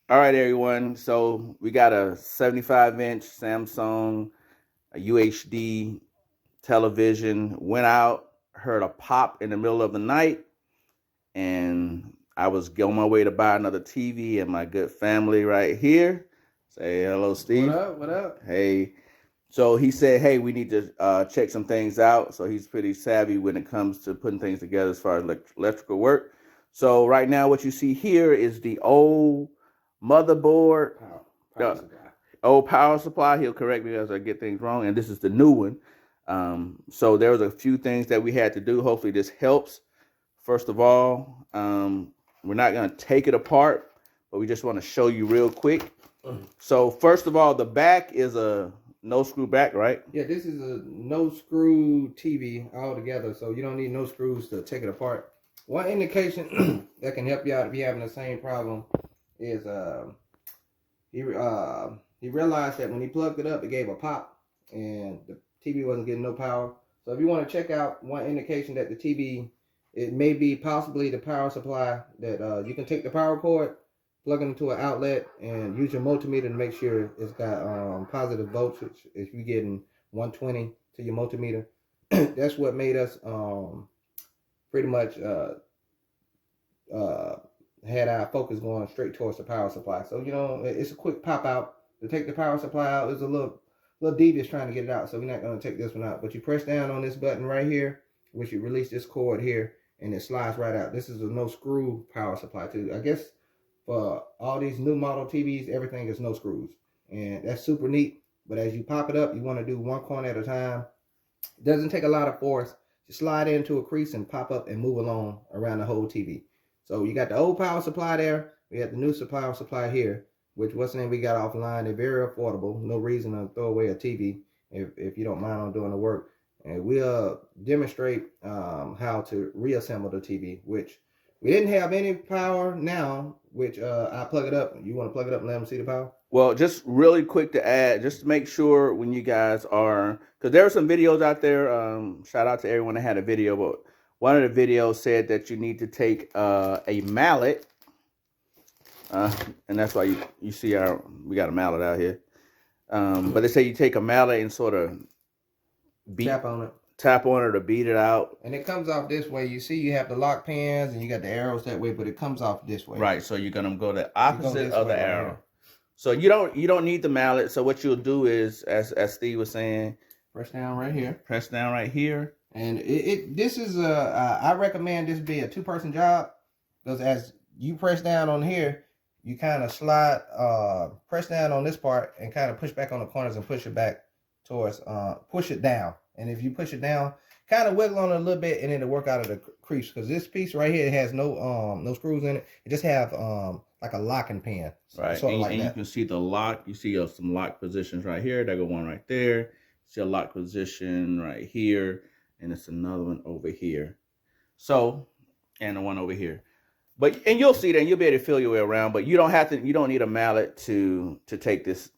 All right, everyone. So we got a 75-inch Samsung UHD television. Went out, heard a pop in the middle of the night, and I was on my way to buy another TV. And my good family right here, say hello, Steve. What up? What up? Hey. So he said, hey, we need to check some things out. So he's pretty savvy when it comes to putting things together as far as electrical work. So right now what you see here is the old motherboard, Power supply. old power supply. He'll correct me as I get things wrong. And this is the new one. So there was a few things that we had to do. Hopefully this helps. First of all, we're not going to take it apart, but we just want to show you real quick. So first of all, the back is a no screw back, right? Yeah, this is a no screw TV altogether, so you don't need no screws to take it apart. One indication that can help you out if you're having the same problem is he realized that when he plugged it up, it gave a pop and the TV wasn't getting no power. So if you want to check out one indication that the TV, it may be possibly the power supply, that you can take the power cord, plug it into an outlet, and use your multimeter to make sure it's got positive voltage. If you're getting 120 to your multimeter, that's what made us pretty much had our focus going straight towards the power supply. So it's a quick pop out. To take the power supply out is a little devious trying to get it out. So we're not going to take this one out. But you press down on this button right here, which you release this cord here, and it slides right out. This is a no screw power supply too. I guess for all these new model TVs, everything is no screws, and that's super neat. But as you pop it up, you want to do one corner at a time. It doesn't take a lot of force. Just slide into a crease and pop up and move along around the whole TV. So you got the old power supply there. We got the new power supply here, which what's the name we got offline. They're very affordable. No reason to throw away a TV if you don't mind on doing the work. And we'll demonstrate how to reassemble the TV, which we didn't have any power now, which I plug it up. You want to plug it up and let them see the power? Well, just really quick to add, just to make sure when you guys are, because there are some videos out there, shout out to everyone that had a video, but one of the videos said that you need to take a mallet, and that's why you see we got a mallet out here. But they say you take a mallet and sort of tap on it. Tap on it to beat it out. And it comes off this way. You see you have the lock pins and you got the arrows that way, but it comes off this way. Right, so you're going to go the opposite of the arrow. Right, so you don't need the mallet. So what you'll do is, as Steve was saying, press down right here. Press down right here. And this is I recommend this be a two-person job, because as you press down on here, you kind of slide, press down on this part and kind of push back on the corners and push it back towards, push it down. And if you push it down, kind of wiggle on it a little bit, and it'll work out of the crease. Because this piece right here, it has no screws in it. It just have like a locking pin. Right, and you can see the lock. You see some lock positions right here. There go one right there. See a lock position right here, and it's another one over here. So, and the one over here. And you'll see that, and you'll be able to feel your way around. But you don't have to. You don't need a mallet to take this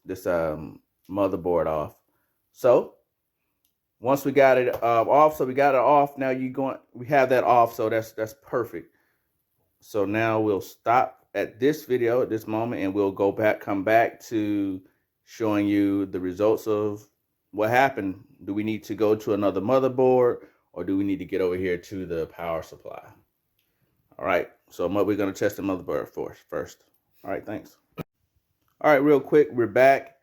motherboard off. So once we got it off, so we got it off. Now we have that off, so that's perfect. So now we'll stop at this video at this moment, and we'll come back to showing you the results of what happened. Do we need to go to another motherboard, or do we need to get over here to the power supply? All right, so we're going to test the motherboard first. All right, thanks. All right, real quick, we're back.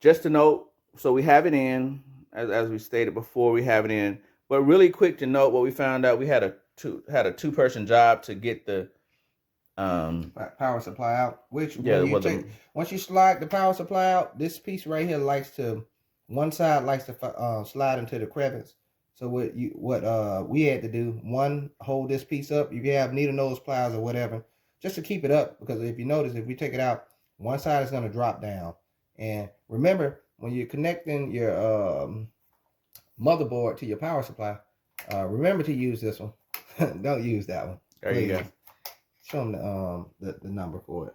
Just to note, so we have it in. As we stated before, we have it in. But really quick to note, what we found out, we had a two-person job to get the power supply out. Which once you slide the power supply out, this piece right here one side likes to slide into the crevice. So what we had to do, one, hold this piece up. You have needle nose pliers or whatever, just to keep it up. Because if you notice, if we take it out, one side is going to drop down. And remember, when you're connecting your motherboard to your power supply, remember to use this one. Don't use that one. There you go. Show them the number for it.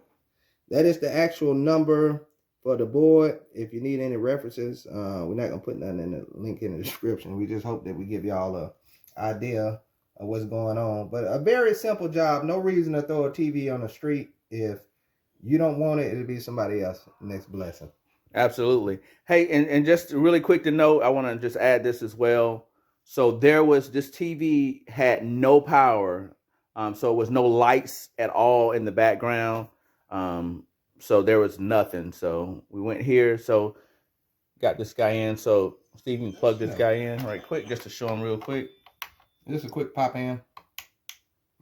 That is the actual number for the board. If you need any references, we're not going to put nothing in the link in the description. We just hope that we give y'all an idea of what's going on. But a very simple job. No reason to throw a TV on the street if You don't want it, it'll be somebody else next blessing. Absolutely. Hey, and just really quick to note, I want to just add this as well. So there was, this TV had no power. So it was no lights at all in the background. So there was nothing. So we went here. So got this guy in. So Steve, you can plug this guy in right quick just to show him real quick. Just a quick pop in.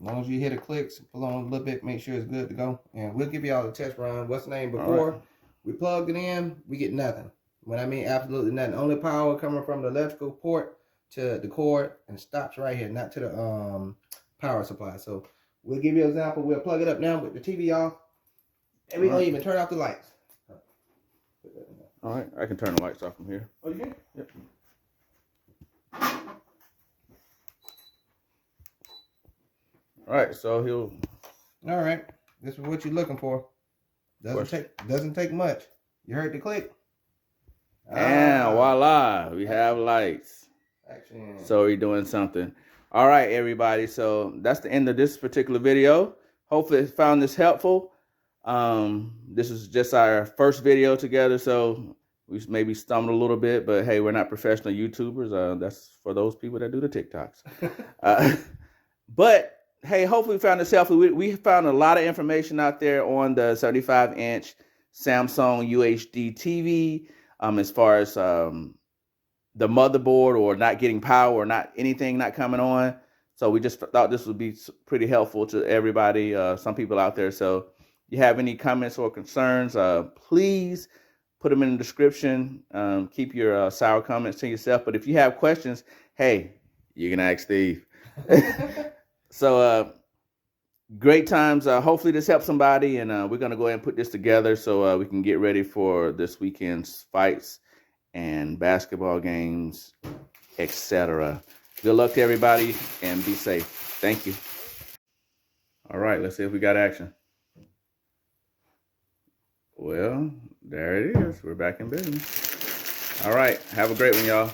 As long as you hear the clicks, pull on a little bit, make sure it's good to go. And we'll give you all the test run. What's the name? Before we plugged it in, we get nothing. When I mean absolutely nothing. Only power coming from the electrical port to the cord, and stops right here, not to the power supply. So we'll give you an example. We'll plug it up now with the TV off, and we don't even turn off the lights. All right, I can turn the lights off from here. Oh, you can? Yep. All right, so he'll. All right, this is what you're looking for. Doesn't take much. You heard the click. And voila, we have lights. Action. So we're doing something. All right, everybody. So that's the end of this particular video. Hopefully you found this helpful. This is just our first video together, so we maybe stumbled a little bit, but hey, we're not professional YouTubers. That's for those people that do the TikToks. But hey, hopefully we found this helpful. We found a lot of information out there on the 75-inch Samsung UHD TV, as far as the motherboard or not getting power or not anything not coming on. So we just thought this would be pretty helpful to everybody, some people out there. So if you have any comments or concerns, please put them in the description. Keep your sour comments to yourself. But if you have questions, hey, you can ask Steve. So great times. Hopefully this helps somebody, and we're going to go ahead and put this together so we can get ready for this weekend's fights and basketball games, etc. Good luck to everybody, and be safe. Thank you. All right, let's see if we got action. Well, there it is. We're back in business. All right, have a great one, y'all.